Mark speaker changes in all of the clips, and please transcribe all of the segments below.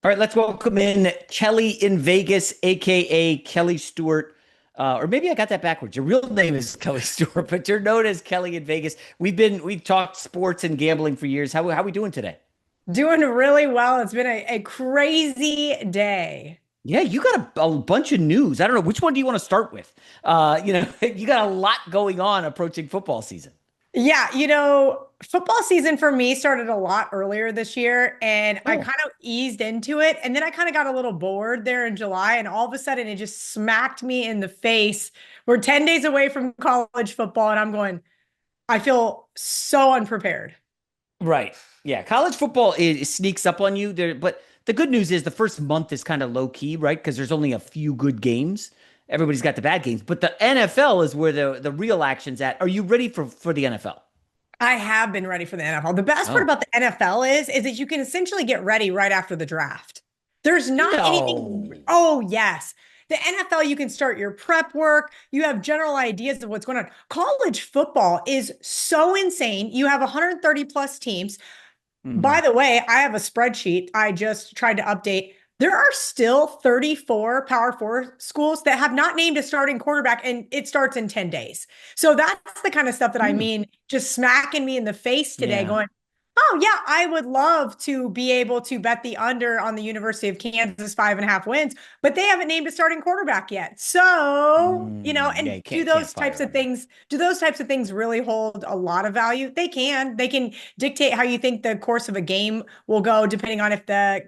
Speaker 1: All right, let's welcome in Kelly in Vegas, aka Kelly Stewart. Or maybe I got that backwards. Your real name is Kelly Stewart, but you're known as Kelly in Vegas. We've talked sports and gambling for years. How we doing today?
Speaker 2: Doing really well. It's been a crazy day.
Speaker 1: Yeah, you got a bunch of news. I don't know which one do you want to start with. You got a lot going on approaching football season.
Speaker 2: Yeah, football season for me started a lot earlier this year, and I
Speaker 1: Oh,
Speaker 2: kind of eased into it. And then I kind of got a little bored there in July, and all of a sudden it just smacked me in the face. We're 10 days away from college football, and I'm going, I feel so unprepared.
Speaker 1: right. Yeah, college football it sneaks up on you there, but the good news is the first month is kind of low key, right? Because there's only a few good games. Everybody's got the bad games, but the NFL is where the real action's at. Are you ready for the NFL?
Speaker 2: I have been ready for the NFL. The best part
Speaker 1: Oh,
Speaker 2: about the NFL is that you can essentially get ready right after the draft. There's not
Speaker 1: no.
Speaker 2: anything. Oh, yes. The NFL, you can start your prep work. You have general ideas of what's going on. College football is so insane. You have 130 plus teams. By
Speaker 1: Mhm.
Speaker 2: the way, I have a spreadsheet I just tried to update. There are still 34 Power Four schools that have not named a starting quarterback, and it starts in 10 days. So that's the kind of stuff that I
Speaker 1: Hmm.
Speaker 2: mean, just smacking me in the face today,
Speaker 1: Yeah.
Speaker 2: going, oh, yeah, I would love to be able to bet the under on the University of Kansas 5.5 wins, but they haven't named a starting quarterback yet. So,
Speaker 1: Yeah,
Speaker 2: and
Speaker 1: you can't fire them.
Speaker 2: do those types of things really hold a lot of value? They can dictate how you think the course of a game will go, depending on if the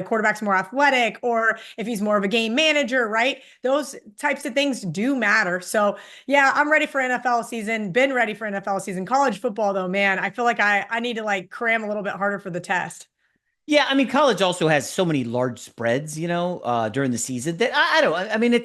Speaker 2: quarterback's more athletic or if he's more of a game manager, right? Those types of things do matter. So yeah, I'm ready for NFL season, been ready for NFL season. College football though, man, I feel like I need to like cram a little bit harder for the test.
Speaker 1: Yeah, I mean, college also has so many large spreads, during the season that I don't. I mean,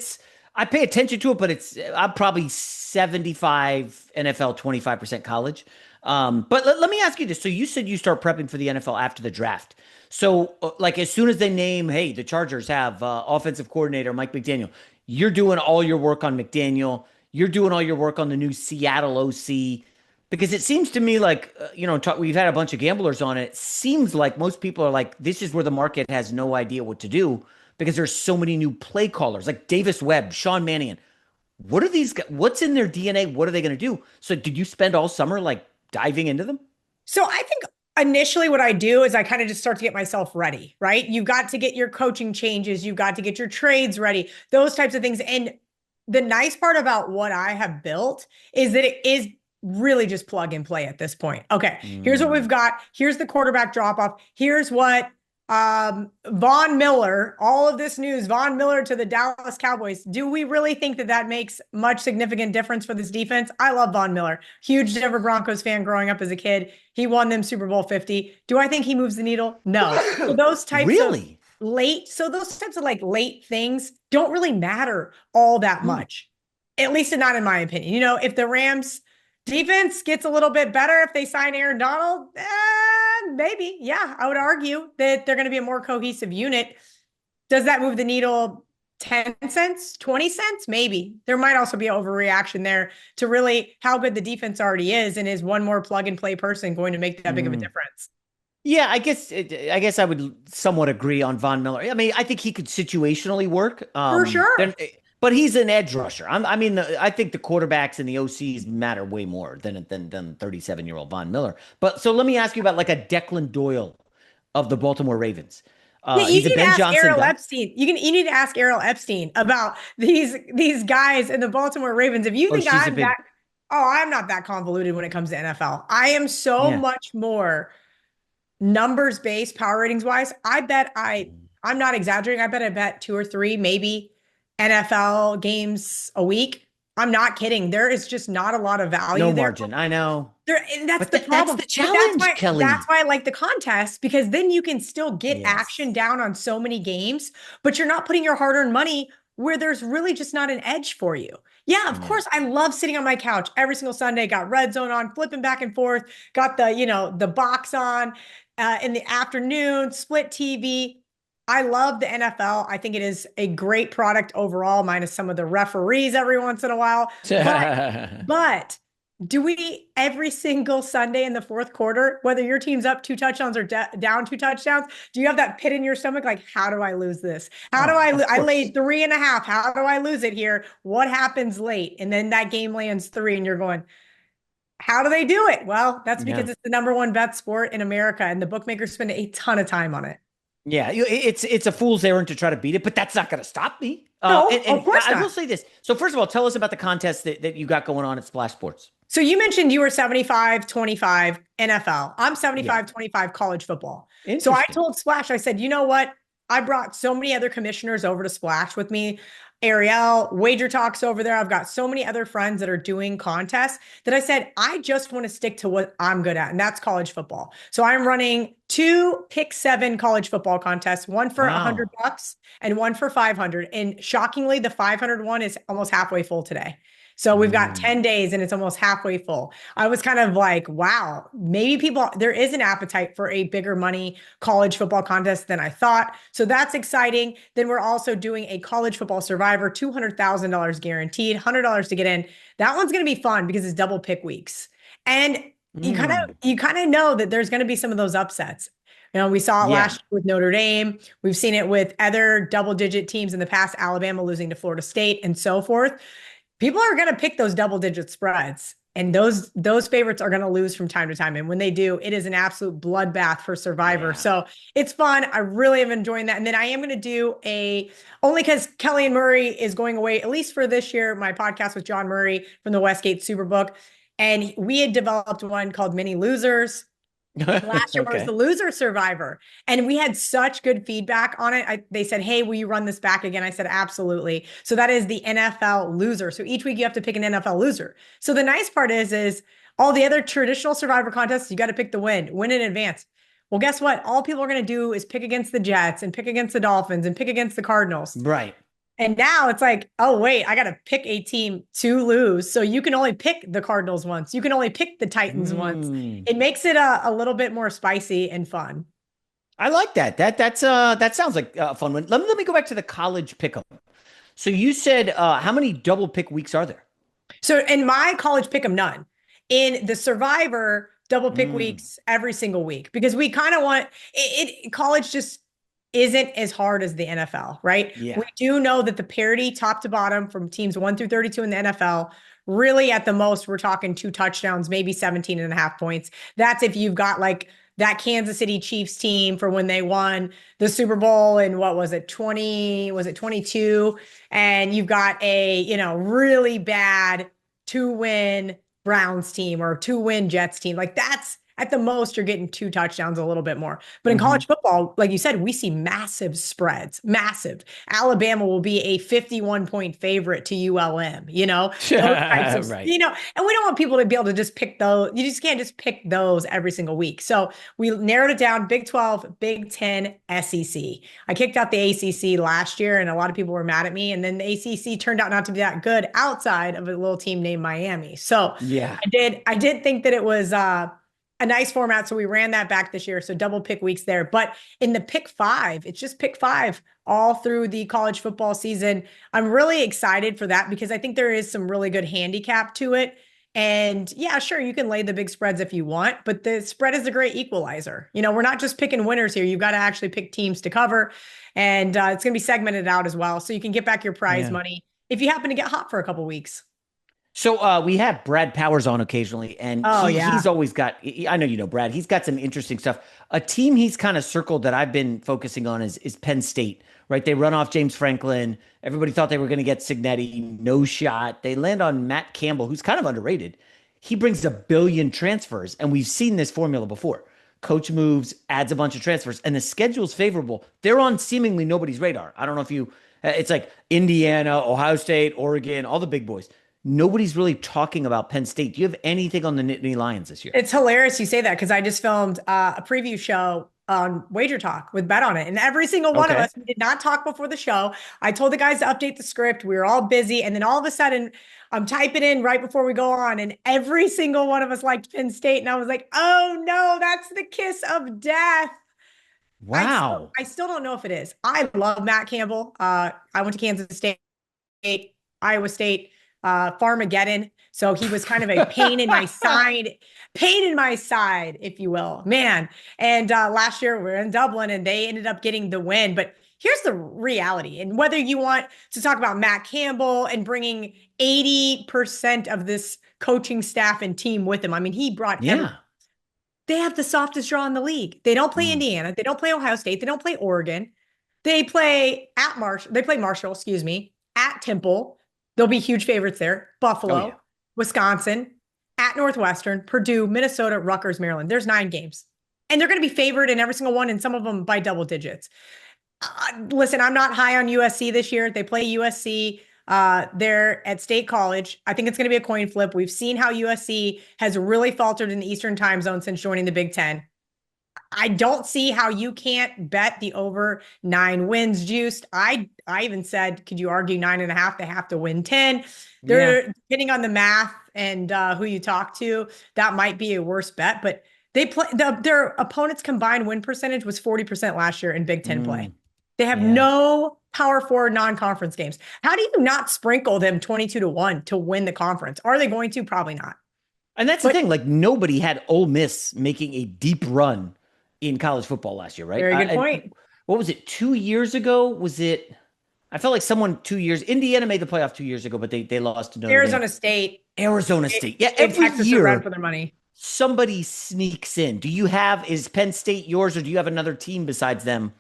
Speaker 1: I pay attention to it, but I'm probably 75 NFL, 25% college. But let me ask you this. So you said you start prepping for the NFL after the draft. So, like, as soon as they name, hey, the Chargers have offensive coordinator Mike McDaniel, you're doing all your work on McDaniel. You're doing all your work on the new Seattle OC. Because it seems to me like, we've had a bunch of gamblers on it. It seems like most people are like, this is where the market has no idea what to do because there's so many new play callers like Davis Webb, Sean Mannion. What are these guys? What's in their DNA? What are they going to do? So, did you spend all summer like diving into them?
Speaker 2: So I think initially what I do is I kind of just start to get myself ready, right? You've got to get your coaching changes, you've got to get your trades ready, those types of things. And the nice part about what I have built is that it is really just plug and play at this point. Okay, here's what we've
Speaker 1: Mm.
Speaker 2: got. Here's the quarterback drop off. Here's what Von Miller, all of this news, Von Miller to the Dallas Cowboys. Do we really think that that makes much significant difference for this defense? I love Von Miller. Huge Denver Broncos fan growing up as a kid. He won them Super Bowl 50. Do I think he moves the needle? No. So
Speaker 1: Really?
Speaker 2: those types of like late things don't really matter all that
Speaker 1: Huh.
Speaker 2: much. At least not in my opinion. If the Rams defense gets a little bit better if they sign Aaron Donald, maybe. Yeah, I would argue that they're going to be a more cohesive unit. Does that move the needle 10 cents, 20 cents? Maybe. There might also be an overreaction there to really how good the defense already is. And is one more plug and play person going to make that big of a
Speaker 1: Mm.
Speaker 2: difference?
Speaker 1: Yeah, I guess I would somewhat agree on Von Miller. I mean, I think he could situationally work.
Speaker 2: For
Speaker 1: Then,
Speaker 2: sure.
Speaker 1: but he's an edge rusher. I mean, I think the quarterbacks and the OCs matter way more than 37-year-old Von Miller. But so let me ask you about like a Declan Doyle of the Baltimore Ravens.
Speaker 2: Yeah, you
Speaker 1: He's a
Speaker 2: need to
Speaker 1: Ben
Speaker 2: ask
Speaker 1: Johnson
Speaker 2: Errol
Speaker 1: guy.
Speaker 2: Epstein. You need to ask Errol Epstein about these guys in the Baltimore Ravens. If you
Speaker 1: Oh,
Speaker 2: think
Speaker 1: she's a
Speaker 2: I'm that,
Speaker 1: big,
Speaker 2: oh, I'm not that convoluted when it comes to NFL. I am so
Speaker 1: yeah.
Speaker 2: much more numbers based, power ratings wise. I'm not exaggerating. I bet two or three, maybe NFL games a week. I'm not kidding. There is just not a lot of
Speaker 1: No
Speaker 2: value there.
Speaker 1: margin. I know,
Speaker 2: And that's
Speaker 1: but
Speaker 2: the
Speaker 1: that's
Speaker 2: problem.
Speaker 1: the
Speaker 2: But
Speaker 1: challenge,
Speaker 2: that's
Speaker 1: Kelly.
Speaker 2: why I like the contest because then you can still get action
Speaker 1: Yes.
Speaker 2: down on so many games, but you're not putting your hard-earned money where there's really just not an edge for you. Yeah, of
Speaker 1: Yeah.
Speaker 2: course, I love sitting on my couch every single Sunday, got red zone on, flipping back and forth, got the box on in the afternoon, split TV. I love the NFL. I think it is a great product overall, minus some of the referees every once in a while. But but do we every single Sunday in the fourth quarter, whether your team's up 2 touchdowns or down 2 touchdowns, do you have that pit in your stomach? Like, how do I lose this? How do
Speaker 1: Oh, of
Speaker 2: I
Speaker 1: course.
Speaker 2: laid 3.5. How do I lose it here? What happens late? And then that game lands three and you're going, how do they do it? Well, that's
Speaker 1: Yeah.
Speaker 2: because it's the number one bet sport in America and the bookmakers spend a ton of time on it.
Speaker 1: Yeah, it's a fool's errand to try to beat it, but that's not going to stop me.
Speaker 2: No,
Speaker 1: And
Speaker 2: of course
Speaker 1: I will
Speaker 2: not.
Speaker 1: say this. So first of all, tell us about the contest that you got going on at Splash Sports.
Speaker 2: So you mentioned you were 75-25 NFL. I'm
Speaker 1: Yeah,
Speaker 2: 75-25 college football. So I
Speaker 1: interesting.
Speaker 2: told Splash, I said, you know what? I brought so many other commissioners over to Splash with me. Ariel, Wager Talks over there. I've got so many other friends that are doing contests that I said, I just want to stick to what I'm good at, and that's college football. So I'm running two pick seven college football contests, one for
Speaker 1: Wow.
Speaker 2: $100 and one for 500. And shockingly, the 500 one is almost halfway full today. So we've got
Speaker 1: Mm.
Speaker 2: 10 days and it's almost halfway full. I was kind of like, wow, maybe there is an appetite for a bigger money college football contest than I thought. So that's exciting. Then we're also doing a college football survivor, $200,000 guaranteed, $100 to get in. That one's going to be fun because it's double pick weeks. And
Speaker 1: Mm.
Speaker 2: you kind of know that there's going to be some of those upsets. You know, we saw it
Speaker 1: Yeah.
Speaker 2: last year with Notre Dame. We've seen it with other double digit teams in the past, Alabama losing to Florida State and so forth. People are going to pick those double digit spreads, and those favorites are going to lose from time to time, and when they do, it is an absolute bloodbath for Survivor.
Speaker 1: Yeah.
Speaker 2: So it's fun. I really am enjoying that. And then I am going to do a only because Kelly and Murray is going away, at least for this year, my podcast with John Murray from the Westgate Superbook, and we had developed one called Mini Losers. Last year was
Speaker 1: Okay.
Speaker 2: the loser survivor. And we had such good feedback on it. They said, hey, will you run this back again? I said, absolutely. So that is the NFL loser. So each week you have to pick an NFL loser. So the nice part is all the other traditional survivor contests, you got to pick the win in advance. Well, guess what? All people are going to do is pick against the Jets and pick against the Dolphins and pick against the Cardinals.
Speaker 1: Right.
Speaker 2: And now it's like, oh, wait, I got to pick a team to lose. So you can only pick the Cardinals once. You can only pick the Titans once.
Speaker 1: Mm.
Speaker 2: It makes it a little bit more spicy and fun.
Speaker 1: I like that. That sounds like a fun one. Let me go back to the college pick'em. So you said how many double pick weeks are there?
Speaker 2: So in my college pick 'em none. In the Survivor, double pick
Speaker 1: Mm.
Speaker 2: weeks every single week because we kind of want college just isn't as hard as the NFL, right? We
Speaker 1: Yeah.
Speaker 2: do know that the parity top to bottom from teams 1 through 32 in the NFL, really at the most, we're talking 2 touchdowns, maybe 17 and a half points. That's if you've got like that Kansas City Chiefs team for when they won the Super Bowl in what was it, 20, was it 22? And you've got a, really bad 2-win Browns team or 2-win Jets team. Like that's at the most, you're getting 2 touchdowns, a little bit more. But in
Speaker 1: Hmm.
Speaker 2: college football, like you said, we see massive spreads, massive. Alabama will be a 51-point favorite to ULM, those types of,
Speaker 1: Right.
Speaker 2: and we don't want people to be able to just pick those. You just can't just pick those every single week. So we narrowed it down: Big 12, Big 10, SEC. I kicked out the ACC last year, and a lot of people were mad at me. And then the ACC turned out not to be that good outside of a little team named Miami. So
Speaker 1: Yeah.
Speaker 2: I did think that it was a nice format. So we ran that back this year. So double pick weeks there. But in the pick five, it's just pick five all through the college football season. I'm really excited for that because I think there is some really good handicap to it. And yeah, sure, you can lay the big spreads if you want, but the spread is a great equalizer. We're not just picking winners here. You've got to actually pick teams to cover. And it's going to be segmented out as well. So you can get back your prize
Speaker 1: Yeah.
Speaker 2: money if you happen to get hot for a couple weeks.
Speaker 1: So we have Brad Powers on occasionally, and
Speaker 2: Oh,
Speaker 1: he's
Speaker 2: yeah.
Speaker 1: always got. I know you know Brad. He's got some interesting stuff. A team he's kind of circled that I've been focusing on is Penn State. Right, they run off James Franklin. Everybody thought they were going to get Signetti, no shot. They land on Matt Campbell, who's kind of underrated. He brings a billion transfers, and we've seen this formula before. Coach moves, adds a bunch of transfers, and the schedule's favorable. They're on seemingly nobody's radar. I don't know if you. It's like Indiana, Ohio State, Oregon, all the big boys. Nobody's really talking about Penn State. Do you have anything on the Nittany Lions this year?
Speaker 2: It's hilarious you say that because I just filmed a preview show on Wager Talk with Bet on it. And every single one of
Speaker 1: Okay.
Speaker 2: us, we did not talk before the show. I told the guys to update the script. We were all busy. And then all of a sudden, I'm typing in right before we go on, and every single one of us liked Penn State. And I was like, oh no, that's the kiss of death. I still,
Speaker 1: Wow.
Speaker 2: I still don't know if it is. I love Matt Campbell. I went to Kansas State, Iowa State. Farmageddon. So he was kind of a pain in my side, if you will, man. And last year we're in Dublin and they ended up getting the win. But here's the reality. And whether you want to talk about Matt Campbell and bringing 80% of this coaching staff and team with him, I mean, he brought every.
Speaker 1: Yeah.
Speaker 2: They have the softest draw in the league. They don't play
Speaker 1: Mm.
Speaker 2: Indiana. They don't play Ohio State. They don't play Oregon. They play at Marshall. They play Marshall, excuse me, at Temple. They'll be huge favorites there.
Speaker 1: Oh yeah.
Speaker 2: Buffalo, Wisconsin, at Northwestern, Purdue, Minnesota, Rutgers, Maryland. There's 9 games. And they're going to be favored in every single one, and some of them by double digits. Listen, I'm not high on USC this year. They play USC. They're at State College. I think it's going to be a coin flip. We've seen how USC has really faltered in the Eastern time zone since joining the Big Ten. I don't see how you can't bet the over 9 wins juiced. I even said, could you argue 9.5? They have to win 10. They're depending on the math and who you talk to, that might be a worse bet. But they play their opponents' combined win percentage was 40% last year in Big Ten play. They have no Power 4 non-conference games. How do you not sprinkle them 22-1 to win the conference? Are they going to? Probably not.
Speaker 1: And that's the thing. Like nobody had Ole Miss making a deep run in college football last year, right?
Speaker 2: Very good point.
Speaker 1: What was it? 2 years ago? Was it? I felt like someone 2 years. Indiana made the playoff 2 years ago, but they lost to Notre Dame.
Speaker 2: Arizona State.
Speaker 1: Yeah, every
Speaker 2: Texas
Speaker 1: year
Speaker 2: run for their money.
Speaker 1: somebody sneaks in. Is Penn State yours, or do you have another team besides them?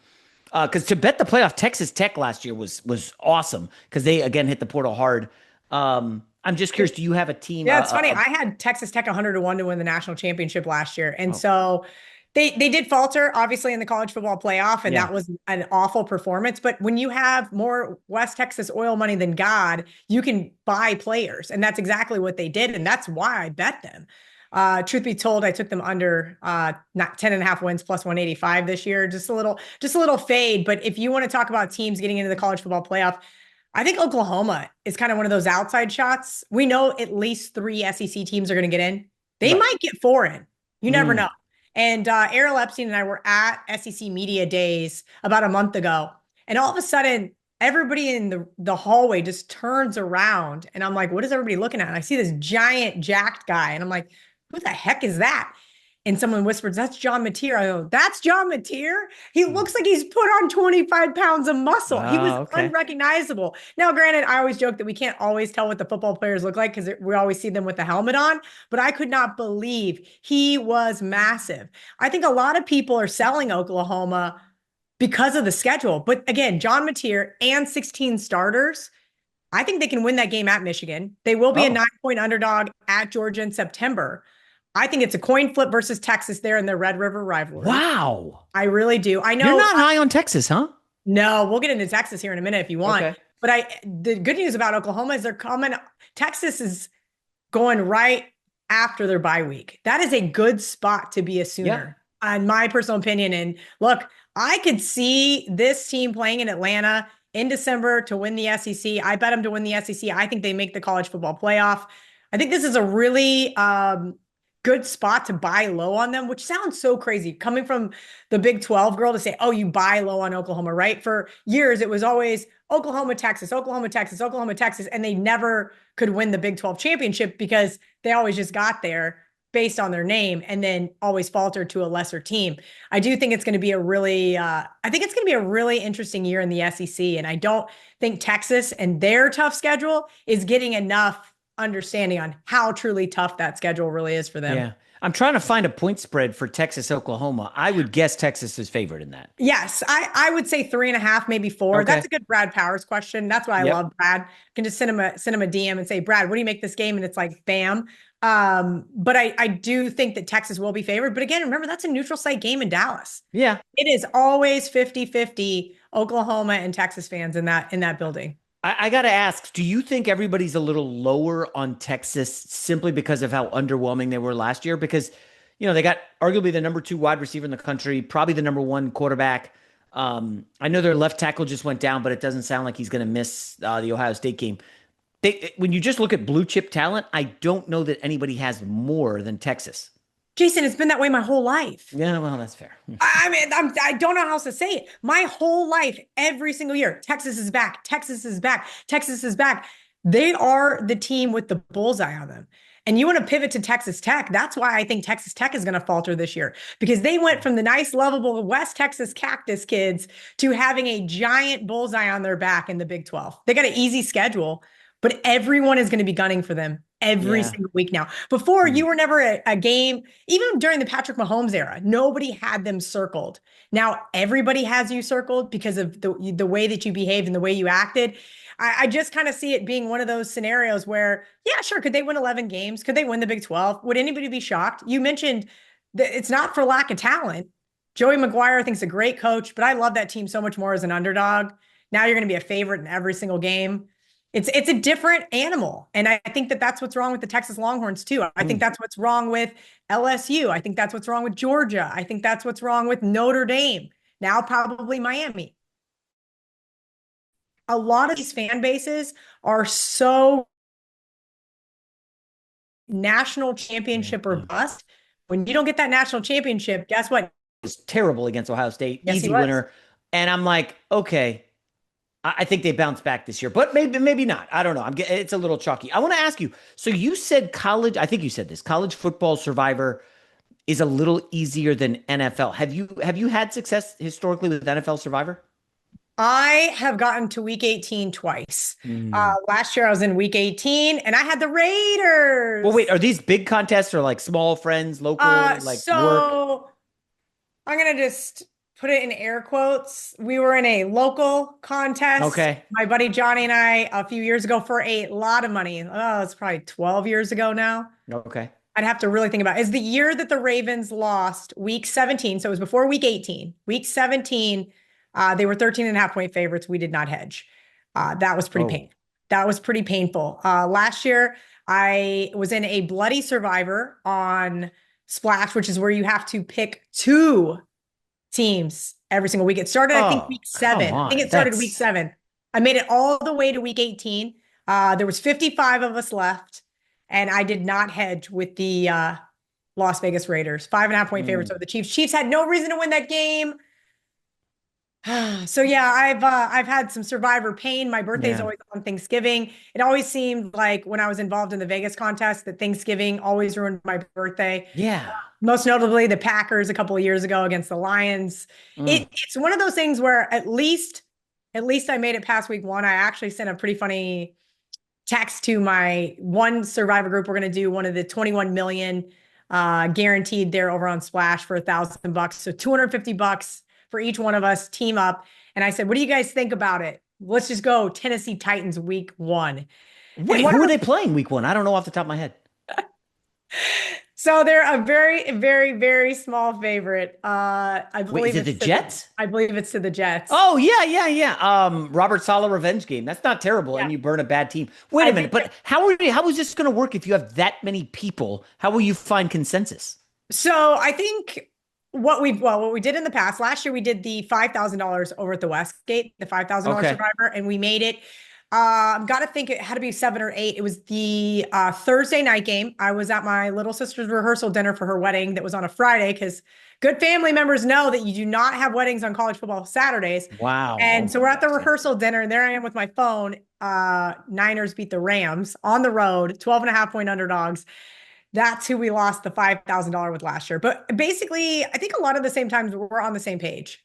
Speaker 1: Because to bet the playoff, Texas Tech last year was awesome because they again hit the portal hard. I'm just curious, do you have a team?
Speaker 2: Yeah, it's funny. I had Texas Tech 100-1 to win the national championship last year. And so they did falter, obviously, in the college football playoff, and that was an awful performance. But when you have more West Texas oil money than God, you can buy players. And that's exactly what they did. And that's why I bet them. Truth be told, I took them under not 10.5 wins plus 185 this year. Just a little fade. But if you want to talk about teams getting into the college football playoff, I think Oklahoma is kind of one of those outside shots. We know at least 3 SEC teams are going to get in. They might get 4 in. You never know. And Errol Epstein and I were at SEC Media Days about a month ago. And all of a sudden, everybody in the hallway just turns around. And I'm like, what is everybody looking at? And I see this giant jacked guy. And I'm like, who the heck is that? And someone whispers, that's John Mateer. I go, that's John Mateer? He looks like he's put on 25 pounds of muscle. He was unrecognizable. Now, granted, I always joke that we can't always tell what the football players look like because we always see them with the helmet on, but I could not believe he was massive. I think a lot of people are selling Oklahoma because of the schedule. But again, John Mateer and 16 starters, I think they can win that game at Michigan. They will be a 9-point underdog at Georgia in September. I think it's a coin flip versus Texas there in the Red River rivalry.
Speaker 1: Wow.
Speaker 2: I really do. I know
Speaker 1: you're not high on Texas, huh?
Speaker 2: No, we'll get into Texas here in a minute if you want. Okay. But the good news about Oklahoma is they're coming. Texas is going right after their bye week. That is a good spot to be a Sooner, in my personal opinion. And look, I could see this team playing in Atlanta in December to win the SEC. I bet them to win the SEC. I think they make the college football playoff. I think this is a really good spot to buy low on them, which sounds so crazy coming from the Big 12 girl to say, oh, you buy low on Oklahoma, right? For years, it was always Oklahoma, Texas, Oklahoma, Texas, Oklahoma, Texas, and they never could win the Big 12 championship because they always just got there based on their name and then always faltered to a lesser team. I do think it's going to be a really interesting year in the SEC. And I don't think Texas and their tough schedule is getting enough understanding on how truly tough that schedule really is for them.
Speaker 1: Yeah. I'm trying to find a point spread for Texas, Oklahoma. I would guess Texas is favored in that.
Speaker 2: Yes. I would say 3.5, maybe 4. Okay. That's a good Brad Powers question. That's why I love Brad. I can just send him a DM and say, Brad, what do you make this game? And it's like, bam. But I do think that Texas will be favored. But again, remember, that's a neutral site game in Dallas.
Speaker 1: Yeah.
Speaker 2: It is always 50-50 Oklahoma and Texas fans in that building.
Speaker 1: I got to ask, do you think everybody's a little lower on Texas simply because of how underwhelming they were last year? Because, they got arguably the number 2 wide receiver in the country, probably the number 1 quarterback. I know their left tackle just went down, but it doesn't sound like he's going to miss the Ohio State game. When you just look at blue chip talent, I don't know that anybody has more than Texas.
Speaker 2: Jason, it's been that way my whole life.
Speaker 1: Yeah, well, that's fair.
Speaker 2: I mean, I don't know how else to say it. My whole life, every single year, Texas is back. Texas is back. Texas is back. They are the team with the bullseye on them. And you want to pivot to Texas Tech. That's why I think Texas Tech is going to falter this year because they went from the nice, lovable West Texas Cactus kids to having a giant bullseye on their back in the Big 12. They got an easy schedule, but everyone is going to be gunning for them every
Speaker 1: Yeah.
Speaker 2: single week now. Before,
Speaker 1: Hmm.
Speaker 2: you were never a game, even during the Patrick Mahomes era, nobody had them circled. Now everybody has you circled because of the way that you behaved and the way you acted. I just kind of see it being one of those scenarios where, yeah, sure, could they win 11 games? Could they win the Big 12? Would anybody be shocked? You mentioned that it's not for lack of talent. Joey McGuire thinks a great coach, but I love that team so much more as an underdog. Now you're going to be a favorite in every single game. It's a different animal, and I think that that's what's wrong with the Texas Longhorns too. I think
Speaker 1: Hmm.
Speaker 2: that's what's wrong with LSU. I think that's what's wrong with Georgia. I think that's what's wrong with Notre Dame. Now probably Miami. A lot of these fan bases are so national
Speaker 1: Yeah.
Speaker 2: championship or
Speaker 1: Yeah.
Speaker 2: bust. When you don't get that national championship, guess what?
Speaker 1: Was terrible against Ohio State,
Speaker 2: Yes, he
Speaker 1: easy
Speaker 2: was.
Speaker 1: winner. And I'm like, okay, I think they bounce back this year, but maybe not. I don't know. It's a little chalky. I want to ask you. So you said college. I think you said this. College football Survivor is a little easier than NFL. Have you had success historically with NFL Survivor?
Speaker 2: I have gotten to week 18 twice.
Speaker 1: Mm.
Speaker 2: Last year I was in week 18 and I had the
Speaker 1: Well, wait.
Speaker 2: Raiders.
Speaker 1: Are these big contests or like small friends, local, like work?
Speaker 2: So I'm gonna just put it in air quotes. We were in a local contest,
Speaker 1: Okay.
Speaker 2: my buddy Johnny and I, a few years ago for a lot of money. Oh, it's probably 12 years ago now.
Speaker 1: Okay.
Speaker 2: I'd have to really think about it. Is the year that the Ravens lost week 17. So it was before week 18. Week 17, they were 13 and a half point favorites. We did not hedge. That was pretty
Speaker 1: Oh.
Speaker 2: painful. That was pretty painful. Last year, I was in a bloody survivor on Splash, which is where you have to pick two teams every single week. It started, I think,
Speaker 1: Oh,
Speaker 2: week
Speaker 1: come
Speaker 2: 7. I think
Speaker 1: on.
Speaker 2: it started week 7. I made it all the way to week 18. There was 55 of us left, and I did not hedge with the Las Vegas Raiders. 5.5 point favorites
Speaker 1: Mm.
Speaker 2: over the Chiefs. Chiefs had no reason to win that game. So yeah, I've had some survivor pain. My birthday's
Speaker 1: Yeah.
Speaker 2: always on Thanksgiving. It always seemed like when I was involved in the Vegas contest that Thanksgiving always ruined my birthday.
Speaker 1: Yeah.
Speaker 2: Most notably the Packers a couple of years ago against the Lions.
Speaker 1: Mm.
Speaker 2: It's one of those things where at least I made it past week 1. I actually sent a pretty funny text to my one survivor group. We're going to do one of the 21 million guaranteed there over on Splash for $1,000. So $250 for each one of us, team up. And I said, what do you guys think about it? Let's just go Tennessee Titans week 1. And
Speaker 1: Wait,
Speaker 2: one
Speaker 1: who are
Speaker 2: of
Speaker 1: they playing week one? I don't know off the top of my head.
Speaker 2: So they're a very, very, very small favorite. I
Speaker 1: Wait, is
Speaker 2: believe
Speaker 1: it the
Speaker 2: it's to the
Speaker 1: Jets?
Speaker 2: I believe it's to the Jets.
Speaker 1: Oh yeah, yeah, yeah. Robert Saleh revenge game. That's not terrible,
Speaker 2: Yeah.
Speaker 1: and you burn a bad team. Wait a
Speaker 2: I
Speaker 1: minute,
Speaker 2: think
Speaker 1: but how is this going to work if you have that many people? How will you find consensus?
Speaker 2: so. I think what we did in the past last year, we did the $5,000 over at the Westgate, the $5,000
Speaker 1: Okay,
Speaker 2: Survivor, and we made it. Got to think it had to be 7 or 8. It was the Thursday night game. I was at my little sister's rehearsal dinner for her wedding that was on a Friday because good family members know that you do not have weddings on college football Saturdays.
Speaker 1: wow. Oh
Speaker 2: And so
Speaker 1: my
Speaker 2: we're at the
Speaker 1: gosh, yeah.
Speaker 2: rehearsal dinner, and there I am with my phone. Niners beat the Rams on the road, 12 and a half point underdogs. That's who we lost the $5,000 with last year. But basically, I think a lot of the same times we're on the same page.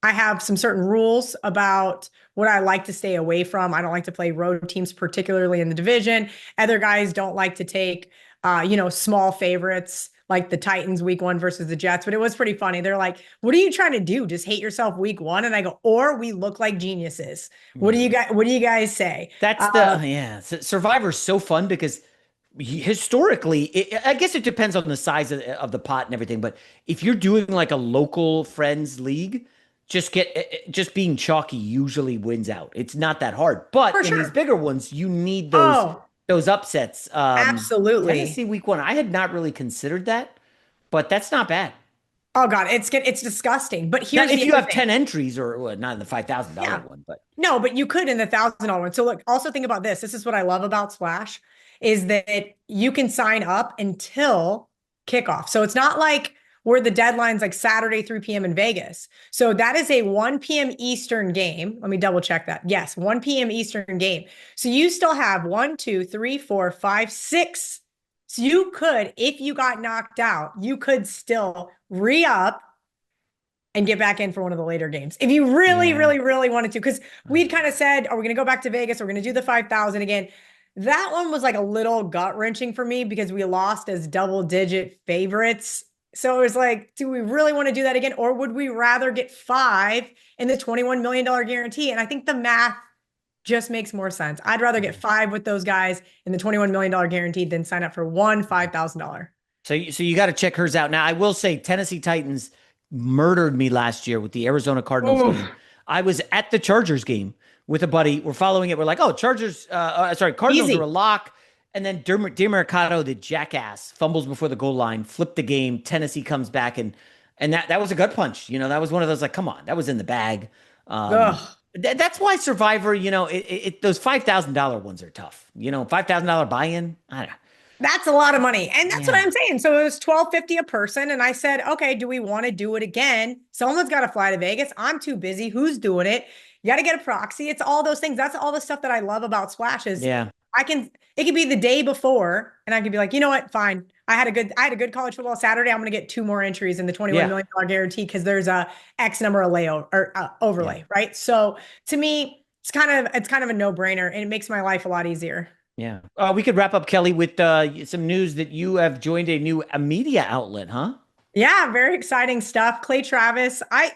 Speaker 2: I have some certain rules about what I like to stay away from. I don't like to play road teams, particularly in the division. Other guys don't like to take, small favorites like the Titans week 1 versus the Jets. But it was pretty funny. They're like, "What are you trying to do? Just hate yourself week 1?" And I go, "Or we look like geniuses. What do
Speaker 1: Yeah.
Speaker 2: you guys? What do you guys say?"
Speaker 1: That's the yeah. Survivor's so fun because historically, I guess it depends on the size of the pot and everything. But if you're doing like a local friends league, just being chalky usually wins out. It's not that hard. But
Speaker 2: For
Speaker 1: in these
Speaker 2: sure.
Speaker 1: bigger ones, you need those
Speaker 2: Oh,
Speaker 1: those upsets.
Speaker 2: absolutely.
Speaker 1: Tennessee week one, I had not really considered that, but that's not bad.
Speaker 2: Oh God, it's disgusting. But
Speaker 1: Now,
Speaker 2: here's
Speaker 1: if
Speaker 2: the
Speaker 1: you
Speaker 2: other
Speaker 1: have
Speaker 2: thing.
Speaker 1: 10 entries or well, not in the $5,000
Speaker 2: Yeah.
Speaker 1: one, but
Speaker 2: No, but you could in the $1,000 one. So look, also think about this. This is what I love about Splash is that you can sign up until kickoff. So it's not like where the deadline's like Saturday, 3 p.m. in Vegas. So that is a 1 p.m. Eastern game. Let me double check that. Yes, 1 p.m. Eastern game. So you still have 1, 2, 3, 4, 5, 6. So you could, if you got knocked out, you could still re-up and get back in for one of the later games if you really,
Speaker 1: Yeah.
Speaker 2: really, really wanted to. Because we'd kind of said, are we going to go back to Vegas? We're going to do the 5,000 again. That one was like a little gut wrenching for me because we lost as double digit favorites. So it was like, do we really want to do that again? Or would we rather get five in the $21 million guarantee? And I think the math just makes more sense. I'd rather get five with those guys in the $21 million guaranteed than sign up for one $5,000.
Speaker 1: So you got to check hers out. Now, I will say Tennessee Titans murdered me last year with the Arizona Cardinals
Speaker 2: Oof.
Speaker 1: game. I was at the Chargers game with a buddy. We're following it. We're like, oh, Cardinals
Speaker 2: Easy.
Speaker 1: are a lock. And then Demercado, the jackass, fumbles before the goal line, flipped the game. Tennessee comes back and that was a gut punch. That was one of those like, come on, that was in the bag.
Speaker 2: Ugh.
Speaker 1: That's why Survivor, those $5,000 ones are tough. $5,000 buy-in. I don't.
Speaker 2: That's a lot of money. And that's what
Speaker 1: Yeah.
Speaker 2: I'm saying. So it was 1250 a person. And I said, okay, do we want to do it again? Someone's got to fly to Vegas. I'm too busy. Who's doing it? You got to get a proxy. It's all those things. That's all the stuff that I love about Splash is
Speaker 1: Yeah.
Speaker 2: it could be the day before and I could be like, you know what? Fine. I had a good college football Saturday. I'm going to get two more entries in the $21
Speaker 1: Yeah.
Speaker 2: million guarantee because there's a X number of layover or overlay,
Speaker 1: Yeah.
Speaker 2: right? So to me, it's kind of a no-brainer and it makes my life a lot easier.
Speaker 1: Yeah. We could wrap up, Kelly, with some news that you have joined a new media outlet, huh?
Speaker 2: Yeah, very exciting stuff. Clay Travis. I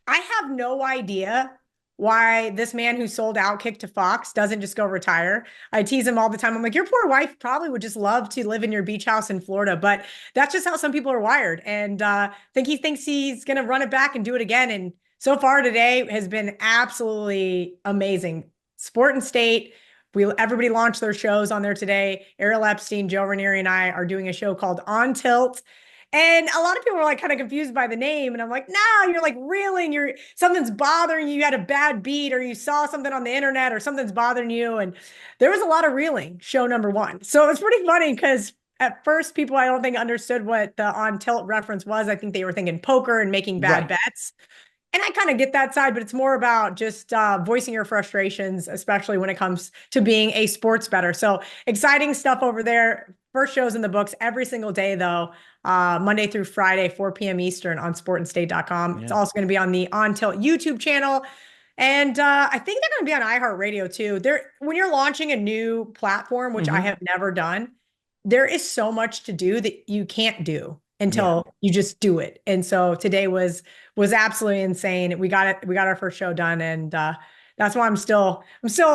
Speaker 2: have no idea why this man who sold Outkick to Fox doesn't just go retire. I tease him all the time. I'm like, your poor wife probably would just love to live in your beach house in Florida, but that's just how some people are wired. And I think he thinks he's going to run it back and do it again. And so far today has been absolutely amazing. Sport and State. Everybody launched their shows on there today. Ariel Epstein, Joe Ranieri, and I are doing a show called On Tilt. And a lot of people are like kind of confused by the name. And I'm like, no, you're like reeling, something's bothering you. You had a bad beat or you saw something on the internet or something's bothering you. And there was a lot of reeling, show number one. So it's pretty funny because at first people I don't think understood what the On Tilt reference was. I think they were thinking poker and making bad
Speaker 1: Right.
Speaker 2: bets. And I kind of get that side, but it's more about just voicing your frustrations, especially when it comes to being a sports bettor. So exciting stuff over there. First shows in the books every single day, though, Monday through Friday, 4 p.m. Eastern on sportandstate.com. It's
Speaker 1: Yeah.
Speaker 2: also going to be on the On Tilt YouTube channel. And I think they're going to be on iHeartRadio too. When you're launching a new platform, which I
Speaker 1: Mhm.
Speaker 2: have never done, there is so much to do that you can't do
Speaker 1: Yeah.
Speaker 2: until you just do it. And so today was absolutely insane. We got it. We got our first show done, and that's why I'm still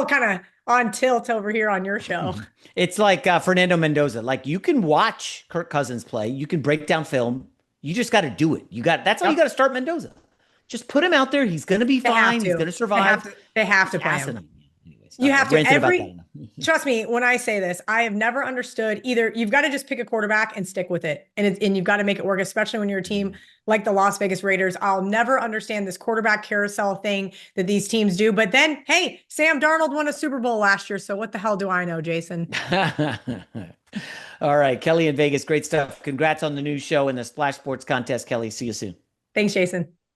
Speaker 2: kind of on tilt over here on your show.
Speaker 1: It's like Fernando Mendoza. Like you can watch Kirk Cousins play, you can break down film. You just got to do it. That's how you got to start Mendoza. Just put him out there. He's going to be
Speaker 2: They have
Speaker 1: fine. He's
Speaker 2: to.
Speaker 1: going to survive.
Speaker 2: They have to play him.
Speaker 1: Asinine. Anyways,
Speaker 2: You have to
Speaker 1: ranted about that enough.
Speaker 2: trust me when I say this, I have never understood either. You've got to just pick a quarterback and stick with it. And you've got to make it work, especially when you're a team like the Las Vegas Raiders. I'll never understand this quarterback carousel thing that these teams do. But then, hey, Sam Darnold won a Super Bowl last year. So what the hell do I know, Jason?
Speaker 1: All right, Kelly in Vegas, great stuff. Congrats on the new show and the Splash Sports contest, Kelly. See you soon.
Speaker 2: Thanks, Jason.